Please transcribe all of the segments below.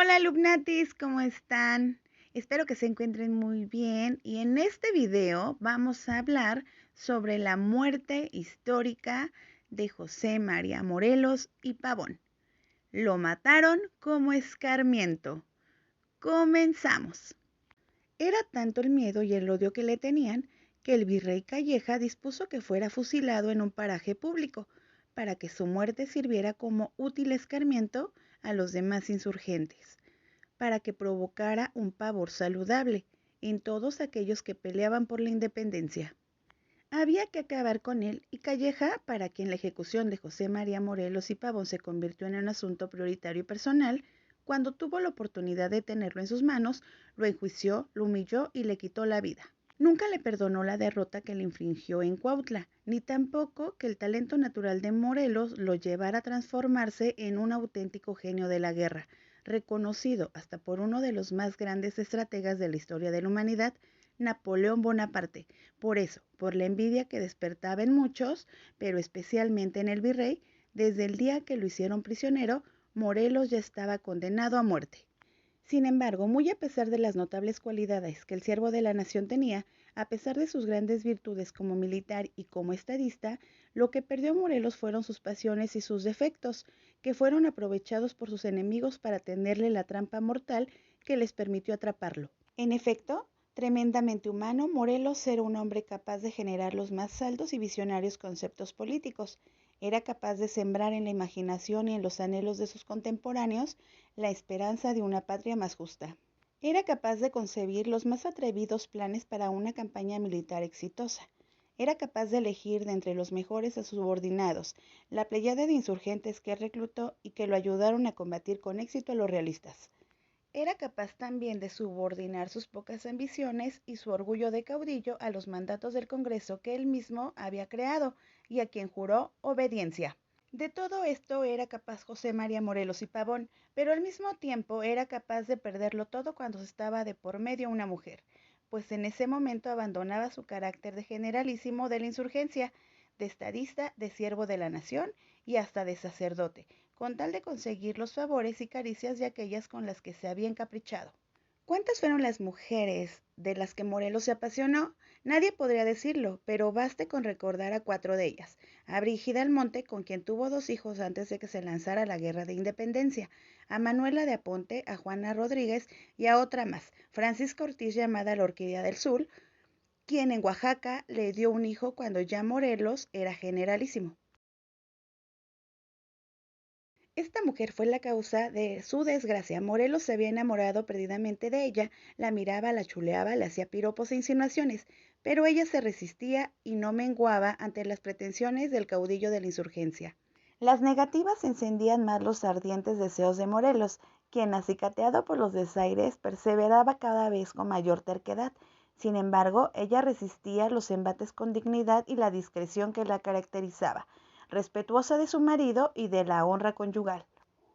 Hola alumnatis, ¿cómo están? Espero que se encuentren muy bien y en este video vamos a hablar sobre la muerte histórica de José María Morelos y Pavón. Lo mataron como escarmiento. Comenzamos. Era tanto el miedo y el odio que le tenían que el virrey Calleja dispuso que fuera fusilado en un paraje público para que su muerte sirviera como útil escarmiento a los demás insurgentes, para que provocara un pavor saludable en todos aquellos que peleaban por la independencia. Había que acabar con él y Calleja, para quien la ejecución de José María Morelos y Pavón se convirtió en un asunto prioritario y personal, cuando tuvo la oportunidad de tenerlo en sus manos, lo enjuició, lo humilló y le quitó la vida. Nunca le perdonó la derrota que le infligió en Cuautla, ni tampoco que el talento natural de Morelos lo llevara a transformarse en un auténtico genio de la guerra, reconocido hasta por uno de los más grandes estrategas de la historia de la humanidad, Napoleón Bonaparte. Por eso, por la envidia que despertaba en muchos, pero especialmente en el virrey, desde el día que lo hicieron prisionero, Morelos ya estaba condenado a muerte. Sin embargo, muy a pesar de las notables cualidades que el siervo de la nación tenía, a pesar de sus grandes virtudes como militar y como estadista, lo que perdió Morelos fueron sus pasiones y sus defectos, que fueron aprovechados por sus enemigos para tenderle la trampa mortal que les permitió atraparlo. En efecto, tremendamente humano, Morelos era un hombre capaz de generar los más altos y visionarios conceptos políticos. Era capaz de sembrar en la imaginación y en los anhelos de sus contemporáneos la esperanza de una patria más justa. Era capaz de concebir los más atrevidos planes para una campaña militar exitosa. Era capaz de elegir de entre los mejores a sus subordinados, la pleyada de insurgentes que reclutó y que lo ayudaron a combatir con éxito a los realistas. Era capaz también de subordinar sus pocas ambiciones y su orgullo de caudillo a los mandatos del Congreso que él mismo había creado y a quien juró obediencia. De todo esto era capaz José María Morelos y Pavón, pero al mismo tiempo era capaz de perderlo todo cuando se estaba de por medio una mujer, pues en ese momento abandonaba su carácter de generalísimo de la insurgencia, de estadista, de siervo de la nación y hasta de sacerdote, con tal de conseguir los favores y caricias de aquellas con las que se había encaprichado. ¿Cuántas fueron las mujeres de las que Morelos se apasionó? Nadie podría decirlo, pero baste con recordar a 4 de ellas. A Brígida Almonte, con quien tuvo 2 hijos antes de que se lanzara la Guerra de Independencia, a Manuela de Aponte, a Juana Rodríguez y a otra más, Francisca Ortiz, llamada la Orquídea del Sur, quien en Oaxaca le dio un hijo cuando ya Morelos era generalísimo. Esta mujer fue la causa de su desgracia. Morelos se había enamorado perdidamente de ella, la miraba, la chuleaba, le hacía piropos e insinuaciones, pero ella se resistía y no menguaba ante las pretensiones del caudillo de la insurgencia. Las negativas encendían más los ardientes deseos de Morelos, quien, acicateado por los desaires, perseveraba cada vez con mayor terquedad. Sin embargo, ella resistía los embates con dignidad y la discreción que la caracterizaba, respetuosa de su marido y de la honra conyugal.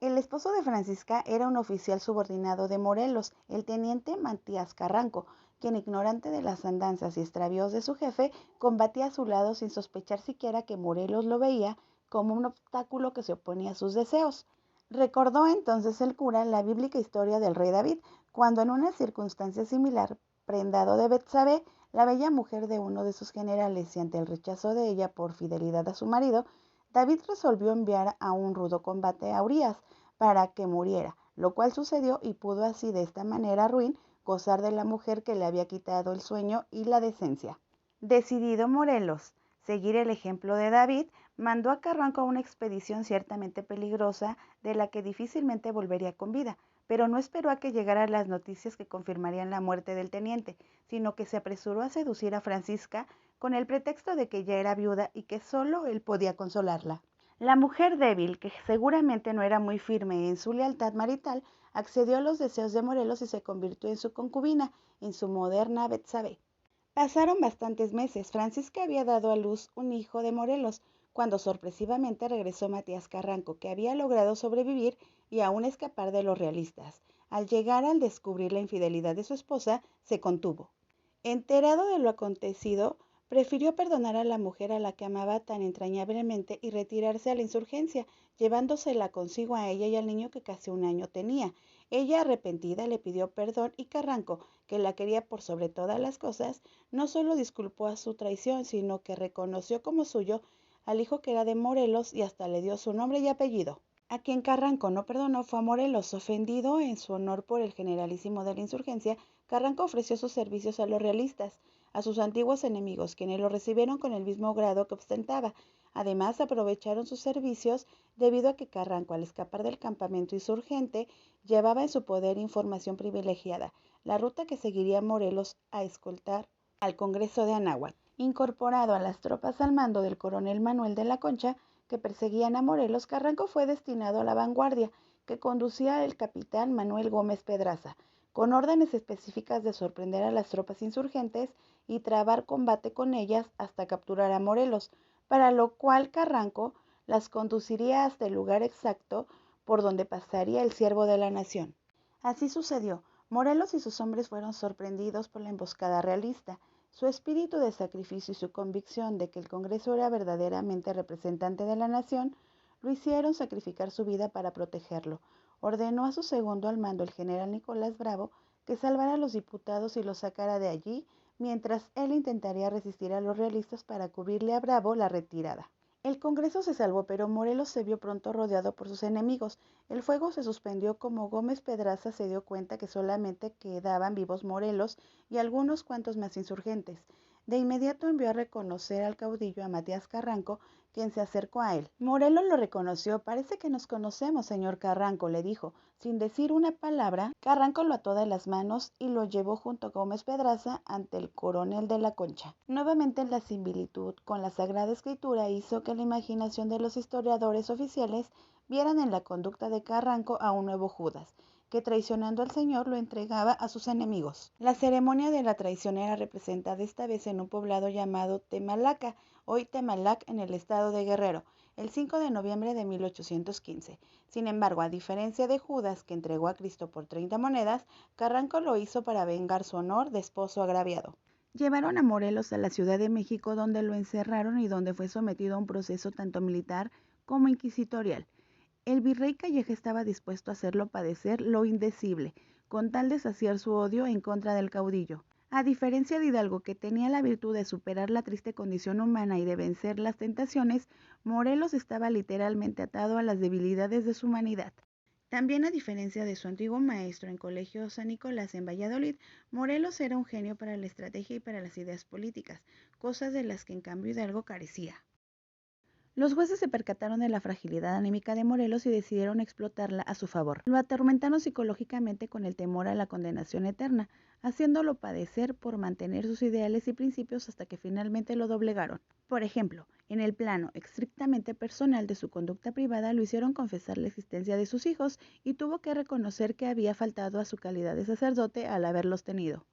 El esposo de Francisca era un oficial subordinado de Morelos, el teniente Matías Carranco, quien, ignorante de las andanzas y extravíos de su jefe, combatía a su lado sin sospechar siquiera que Morelos lo veía como un obstáculo que se oponía a sus deseos. Recordó entonces el cura la bíblica historia del rey David, cuando en una circunstancia similar, prendado de Betsabé, la bella mujer de uno de sus generales, y ante el rechazo de ella por fidelidad a su marido, David resolvió enviar a un rudo combate a Urías para que muriera, lo cual sucedió y pudo así de esta manera ruin gozar de la mujer que le había quitado el sueño y la decencia. Decidido Morelos seguir el ejemplo de David, mandó a Carranco a una expedición ciertamente peligrosa de la que difícilmente volvería con vida, pero no esperó a que llegaran las noticias que confirmarían la muerte del teniente, sino que se apresuró a seducir a Francisca con el pretexto de que ya era viuda y que solo él podía consolarla. La mujer débil, que seguramente no era muy firme en su lealtad marital, accedió a los deseos de Morelos y se convirtió en su concubina, en su moderna Betsabé. Pasaron bastantes meses. Francisca había dado a luz un hijo de Morelos, cuando sorpresivamente regresó Matías Carranco, que había logrado sobrevivir y aún escapar de los realistas. Al llegar al descubrir la infidelidad de su esposa, se contuvo. Enterado de lo acontecido, Prefirió perdonar a la mujer a la que amaba tan entrañablemente y retirarse a la insurgencia, llevándosela consigo a ella y al niño que casi un año tenía. Ella, arrepentida, le pidió perdón y Carranco, que la quería por sobre todas las cosas, no solo disculpó a su traición, sino que reconoció como suyo al hijo que era de Morelos y hasta le dio su nombre y apellido. A quien Carranco no perdonó fue a Morelos. Ofendido en su honor por el generalísimo de la insurgencia, Carranco ofreció sus servicios a los realistas, a sus antiguos enemigos, quienes lo recibieron con el mismo grado que ostentaba. Además, aprovecharon sus servicios debido a que Carranco, al escapar del campamento insurgente, llevaba en su poder información privilegiada, la ruta que seguiría Morelos a escoltar al Congreso de Anáhuac. Incorporado a las tropas al mando del coronel Manuel de la Concha, que perseguían a Morelos, Carranco fue destinado a la vanguardia, que conducía el capitán Manuel Gómez Pedraza, con órdenes específicas de sorprender a las tropas insurgentes y trabar combate con ellas hasta capturar a Morelos, para lo cual Carranco las conduciría hasta el lugar exacto por donde pasaría el siervo de la nación. Así sucedió. Morelos y sus hombres fueron sorprendidos por la emboscada realista. Su espíritu de sacrificio y su convicción de que el Congreso era verdaderamente representante de la nación lo hicieron sacrificar su vida para protegerlo. Ordenó a su segundo al mando, el general Nicolás Bravo, que salvara a los diputados y los sacara de allí, mientras él intentaría resistir a los realistas para cubrirle a Bravo la retirada. El Congreso se salvó, pero Morelos se vio pronto rodeado por sus enemigos. El fuego se suspendió como Gómez Pedraza se dio cuenta que solamente quedaban vivos Morelos y algunos cuantos más insurgentes. De inmediato envió a reconocer al caudillo a Matías Carranco, quien se acercó a él. Morelos lo reconoció. Parece que nos conocemos, señor Carranco, le dijo. Sin decir una palabra, Carranco lo ató de las manos y lo llevó junto a Gómez Pedraza ante el coronel de la Concha. Nuevamente la similitud con la Sagrada Escritura hizo que la imaginación de los historiadores oficiales vieran en la conducta de Carranco a un nuevo Judas, que traicionando al Señor lo entregaba a sus enemigos. La ceremonia de la traición era representada esta vez en un poblado llamado Temalaca, hoy Temalac en el estado de Guerrero, el 5 de noviembre de 1815. Sin embargo, a diferencia de Judas, que entregó a Cristo por 30 monedas, Carranco lo hizo para vengar su honor de esposo agraviado. Llevaron a Morelos a la Ciudad de México, donde lo encerraron y donde fue sometido a un proceso tanto militar como inquisitorial. El virrey Calleja estaba dispuesto a hacerlo padecer lo indecible, con tal de saciar su odio en contra del caudillo. A diferencia de Hidalgo, que tenía la virtud de superar la triste condición humana y de vencer las tentaciones, Morelos estaba literalmente atado a las debilidades de su humanidad. También, a diferencia de su antiguo maestro en Colegio San Nicolás en Valladolid, Morelos era un genio para la estrategia y para las ideas políticas, cosas de las que en cambio Hidalgo carecía. Los jueces se percataron de la fragilidad anímica de Morelos y decidieron explotarla a su favor. Lo atormentaron psicológicamente con el temor a la condenación eterna, haciéndolo padecer por mantener sus ideales y principios hasta que finalmente lo doblegaron. Por ejemplo, en el plano estrictamente personal de su conducta privada lo hicieron confesar la existencia de sus hijos y tuvo que reconocer que había faltado a su calidad de sacerdote al haberlos tenido.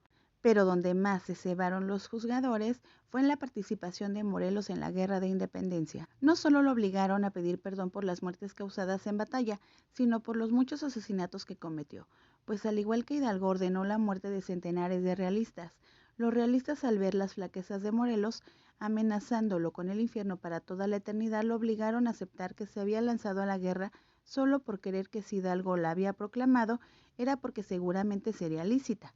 Pero donde más se cebaron los juzgadores fue en la participación de Morelos en la Guerra de Independencia. No solo lo obligaron a pedir perdón por las muertes causadas en batalla, sino por los muchos asesinatos que cometió, pues al igual que Hidalgo ordenó la muerte de centenares de realistas. Los realistas, al ver las flaquezas de Morelos, amenazándolo con el infierno para toda la eternidad, lo obligaron a aceptar que se había lanzado a la guerra solo por querer, que si Hidalgo la había proclamado era porque seguramente sería lícita,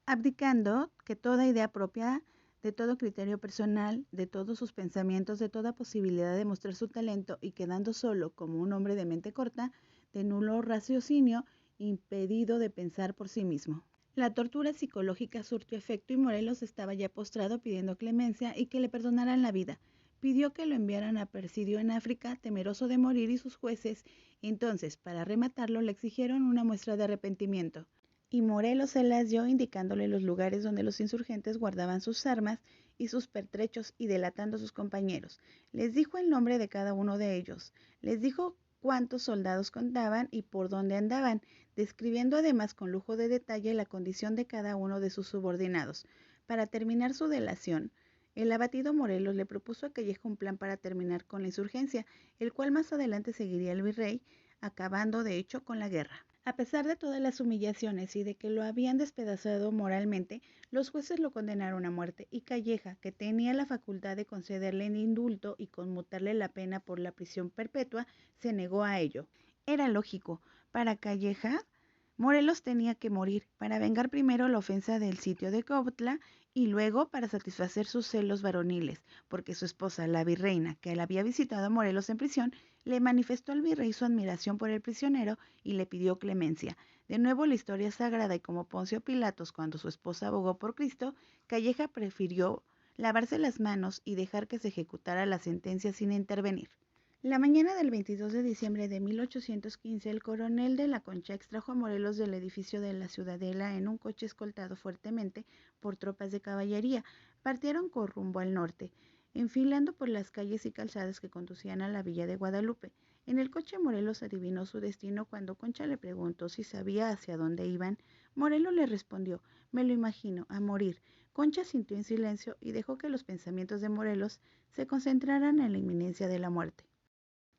abdicando que toda idea propia, de todo criterio personal, de todos sus pensamientos, de toda posibilidad de mostrar su talento y quedando solo como un hombre de mente corta, de nulo raciocinio, impedido de pensar por sí mismo. La tortura psicológica surtió efecto y Morelos estaba ya postrado pidiendo clemencia y que le perdonaran la vida. Pidió que lo enviaran a presidio en África, temeroso de morir, y sus jueces, entonces, para rematarlo, le exigieron una muestra de arrepentimiento. Y Morelos se las dio indicándole los lugares donde los insurgentes guardaban sus armas y sus pertrechos y delatando a sus compañeros. Les dijo el nombre de cada uno de ellos, les dijo cuántos soldados contaban y por dónde andaban, describiendo además con lujo de detalle la condición de cada uno de sus subordinados. Para terminar su delación, el abatido Morelos le propuso a Calleja un plan para terminar con la insurgencia, el cual más adelante seguiría el virrey, acabando de hecho con la guerra. A pesar de todas las humillaciones y de que lo habían despedazado moralmente, los jueces lo condenaron a muerte y Calleja, que tenía la facultad de concederle el indulto y conmutarle la pena por la prisión perpetua, se negó a ello. Era lógico. Para Calleja, Morelos tenía que morir para vengar primero la ofensa del sitio de Cuautla y luego para satisfacer sus celos varoniles, porque su esposa, la virreina, que la había visitado a Morelos en prisión, le manifestó al virrey su admiración por el prisionero y le pidió clemencia. De nuevo la historia sagrada y como Poncio Pilatos cuando su esposa abogó por Cristo, Calleja prefirió lavarse las manos y dejar que se ejecutara la sentencia sin intervenir. La mañana del 22 de diciembre de 1815, el coronel de la Concha extrajo a Morelos del edificio de la Ciudadela en un coche escoltado fuertemente por tropas de caballería. Partieron con rumbo al norte, enfilando por las calles y calzadas que conducían a la villa de Guadalupe. En el coche Morelos adivinó su destino cuando Concha le preguntó si sabía hacia dónde iban. Morelos le respondió: me lo imagino, a morir. Concha sintió en silencio y dejó que los pensamientos de Morelos se concentraran en la inminencia de la muerte.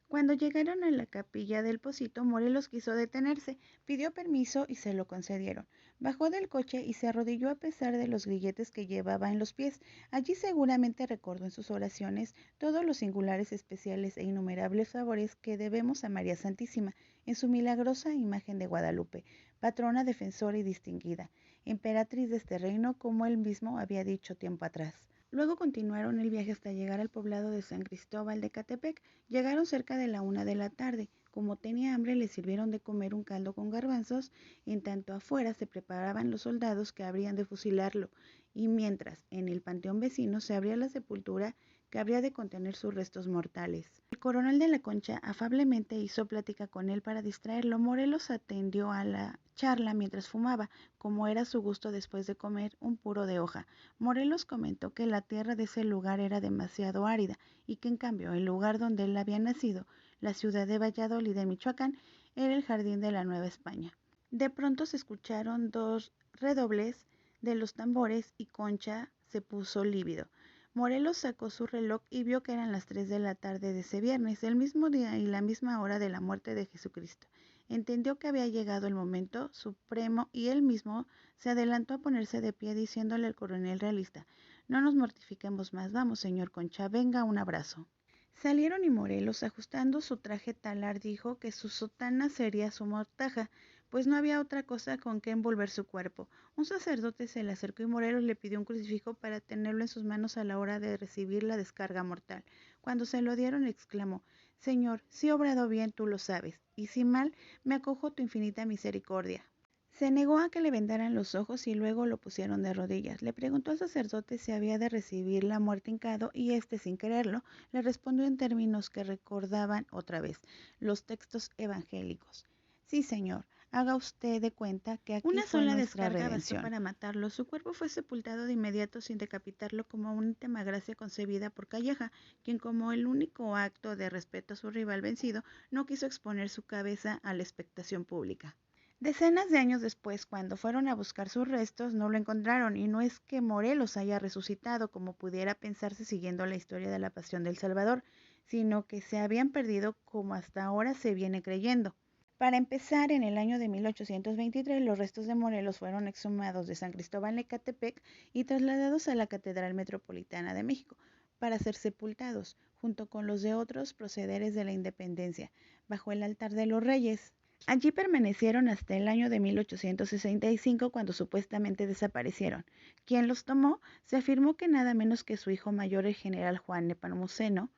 Cuando llegaron a la capilla del Pocito, Morelos quiso detenerse, pidió permiso y se lo concedieron. Bajó del coche y se arrodilló a pesar de los grilletes que llevaba en los pies. Allí seguramente recordó en sus oraciones todos los singulares, especiales e innumerables favores que debemos a María Santísima, en su milagrosa imagen de Guadalupe, patrona, defensora y distinguida, emperatriz de este reino, como él mismo había dicho tiempo atrás. Luego continuaron el viaje hasta llegar al poblado de San Cristóbal de Catepec. Llegaron cerca de la 1 de la tarde. Como tenía hambre, le sirvieron de comer un caldo con garbanzos, en tanto afuera se preparaban los soldados que habrían de fusilarlo, y mientras en el panteón vecino se abría la sepultura que habría de contener sus restos mortales. El coronel de la Concha afablemente hizo plática con él para distraerlo. Morelos atendió a la charla mientras fumaba, como era su gusto después de comer un puro de hoja. Morelos comentó que la tierra de ese lugar era demasiado árida y que en cambio el lugar donde él había nacido, la ciudad de Valladolid de Michoacán, era el jardín de la Nueva España. De pronto se escucharon dos redobles de los tambores y Concha se puso lívido. Morelos sacó su reloj y vio que eran las 3 de la tarde de ese viernes, el mismo día y la misma hora de la muerte de Jesucristo. Entendió que había llegado el momento supremo y él mismo se adelantó a ponerse de pie diciéndole al coronel realista: no nos mortifiquemos más, vamos, señor Concha, venga, un abrazo. Salieron y Morelos, ajustando su traje talar, dijo que su sotana sería su mortaja, pues no había otra cosa con que envolver su cuerpo. Un sacerdote se le acercó y Morelos le pidió un crucifijo para tenerlo en sus manos a la hora de recibir la descarga mortal. Cuando se lo dieron, exclamó: Señor, si he obrado bien, tú lo sabes, y si mal, me acojo a tu infinita misericordia. Se negó a que le vendaran los ojos y luego lo pusieron de rodillas. Le preguntó al sacerdote si había de recibir la muerte hincado y éste, sin quererlo, le respondió en términos que recordaban otra vez los textos evangélicos. Sí, señor, haga usted de cuenta que aquí una sola descarga bastó para matarlo. Su cuerpo fue sepultado de inmediato sin decapitarlo como una última gracia concebida por Calleja, quien como el único acto de respeto a su rival vencido no quiso exponer su cabeza a la expectación pública. Decenas de años después, cuando fueron a buscar sus restos, no lo encontraron, y no es que Morelos haya resucitado, como pudiera pensarse siguiendo la historia de la Pasión del Salvador, sino que se habían perdido como hasta ahora se viene creyendo. Para empezar, en el año de 1823, los restos de Morelos fueron exhumados de San Cristóbal de Catepec y trasladados a la Catedral Metropolitana de México para ser sepultados, junto con los de otros procederes de la independencia, bajo el altar de los reyes. Allí permanecieron hasta el año de 1865, cuando supuestamente desaparecieron. Quien los tomó se afirmó que nada menos que su hijo mayor, el general Juan Nepomuceno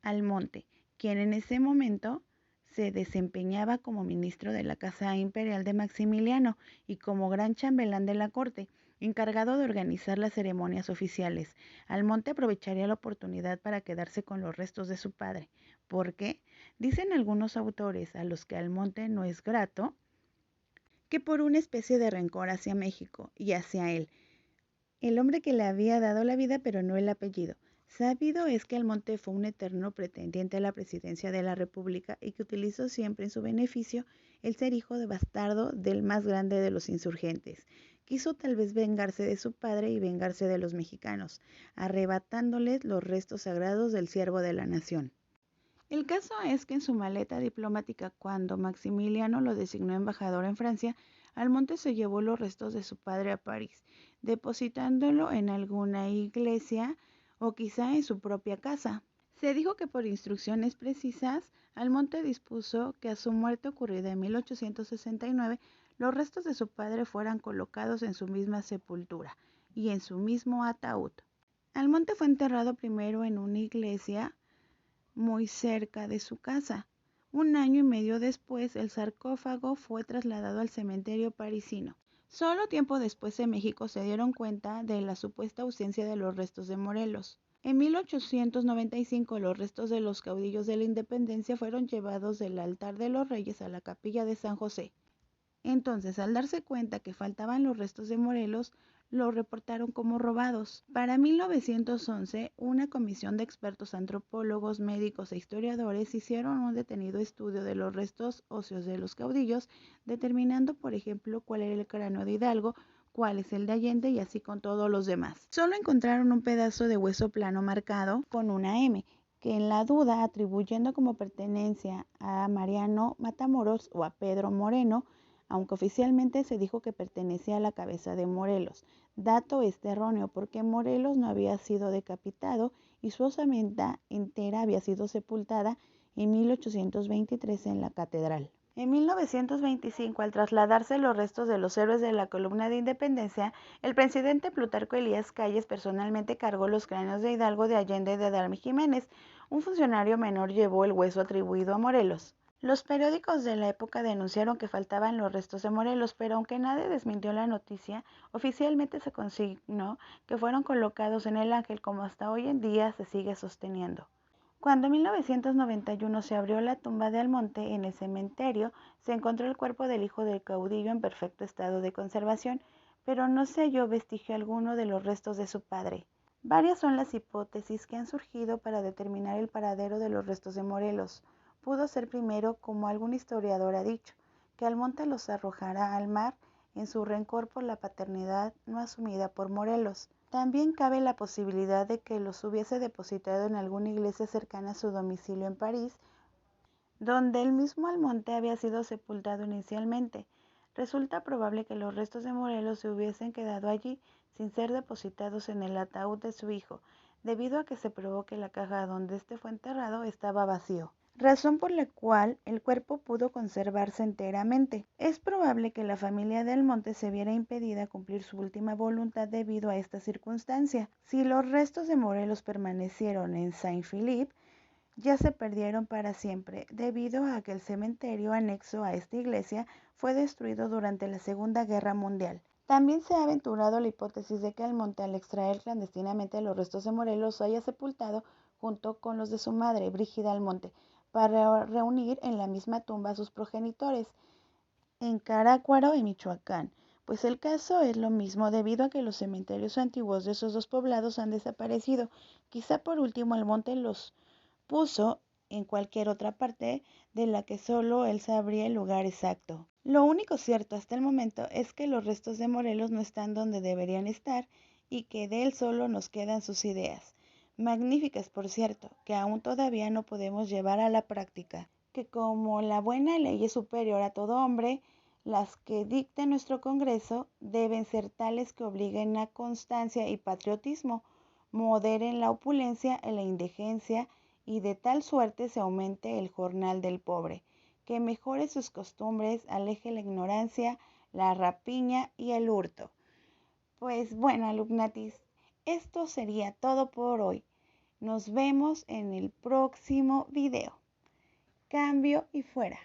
Almonte, quien en ese momento se desempeñaba como ministro de la Casa Imperial de Maximiliano y como gran chambelán de la corte, encargado de organizar las ceremonias oficiales. Almonte aprovecharía la oportunidad para quedarse con los restos de su padre, porque, dicen algunos autores a los que Almonte no es grato, que por una especie de rencor hacia México y hacia él, el hombre que le había dado la vida pero no el apellido. Sabido es que Almonte fue un eterno pretendiente a la presidencia de la República y que utilizó siempre en su beneficio el ser hijo de bastardo del más grande de los insurgentes. Quiso tal vez vengarse de su padre y vengarse de los mexicanos, arrebatándoles los restos sagrados del siervo de la nación. El caso es que en su maleta diplomática, cuando Maximiliano lo designó embajador en Francia, Almonte se llevó los restos de su padre a París, depositándolo en alguna iglesia o quizá en su propia casa. Se dijo que por instrucciones precisas, Almonte dispuso que a su muerte ocurrida en 1869, los restos de su padre fueran colocados en su misma sepultura y en su mismo ataúd. Almonte fue enterrado primero en una iglesia muy cerca de su casa. Un año y medio después, el sarcófago fue trasladado al cementerio parisino. Solo tiempo después en México se dieron cuenta de la supuesta ausencia de los restos de Morelos. En 1895 los restos de los caudillos de la Independencia fueron llevados del altar de los Reyes a la capilla de San José. Entonces, al darse cuenta que faltaban los restos de Morelos, lo reportaron como robados. Para 1911, una comisión de expertos antropólogos, médicos e historiadores hicieron un detenido estudio de los restos óseos de los caudillos, determinando, por ejemplo, cuál era el cráneo de Hidalgo, cuál es el de Allende y así con todos los demás. Solo encontraron un pedazo de hueso plano marcado con una M, que en la duda, atribuyendo como pertenencia a Mariano Matamoros o a Pedro Moreno, aunque oficialmente se dijo que pertenecía a la cabeza de Morelos. Dato erróneo porque Morelos no había sido decapitado y su osamenta entera había sido sepultada en 1823 en la catedral. En 1925, al trasladarse los restos de los héroes de la columna de Independencia, el presidente Plutarco Elías Calles personalmente cargó los cráneos de Hidalgo, de Allende y de Adame Jiménez. Un funcionario menor llevó el hueso atribuido a Morelos. Los periódicos de la época denunciaron que faltaban los restos de Morelos, pero aunque nadie desmintió la noticia, oficialmente se consignó que fueron colocados en el Ángel, como hasta hoy en día se sigue sosteniendo. Cuando en 1991 se abrió la tumba de Almonte en el cementerio, se encontró el cuerpo del hijo del caudillo en perfecto estado de conservación, pero no se halló vestigio alguno de los restos de su padre. Varias son las hipótesis que han surgido para determinar el paradero de los restos de Morelos. Pudo ser primero, como algún historiador ha dicho, que Almonte los arrojara al mar en su rencor por la paternidad no asumida por Morelos. También cabe la posibilidad de que los hubiese depositado en alguna iglesia cercana a su domicilio en París, donde el mismo Almonte había sido sepultado inicialmente. Resulta probable que los restos de Morelos se hubiesen quedado allí sin ser depositados en el ataúd de su hijo, debido a que se probó que la caja donde éste fue enterrado estaba vacío, razón por la cual el cuerpo pudo conservarse enteramente. Es probable que la familia de Almonte se viera impedida a cumplir su última voluntad debido a esta circunstancia. Si los restos de Morelos permanecieron en Saint-Philippe, ya se perdieron para siempre, debido a que el cementerio anexo a esta iglesia fue destruido durante la Segunda Guerra Mundial. También se ha aventurado la hipótesis de que Almonte, al extraer clandestinamente los restos de Morelos, haya sepultado junto con los de su madre, Brígida Almonte, para reunir en la misma tumba a sus progenitores, en Carácuaro, en Michoacán. Pues el caso es lo mismo debido a que los cementerios antiguos de esos dos poblados han desaparecido. Quizá por último Almonte los puso en cualquier otra parte de la que solo él sabría el lugar exacto. Lo único cierto hasta el momento es que los restos de Morelos no están donde deberían estar y que de él solo nos quedan sus ideas, magníficas por cierto, que aún todavía no podemos llevar a la práctica, que como la buena ley es superior a todo hombre, las que dicte nuestro Congreso deben ser tales que obliguen a constancia y patriotismo, moderen la opulencia y la indigencia, y de tal suerte se aumente el jornal del pobre, que mejore sus costumbres, aleje la ignorancia, la rapiña y el hurto. Pues bueno, alumnatis, esto sería todo por hoy. Nos vemos en el próximo video. Cambio y fuera.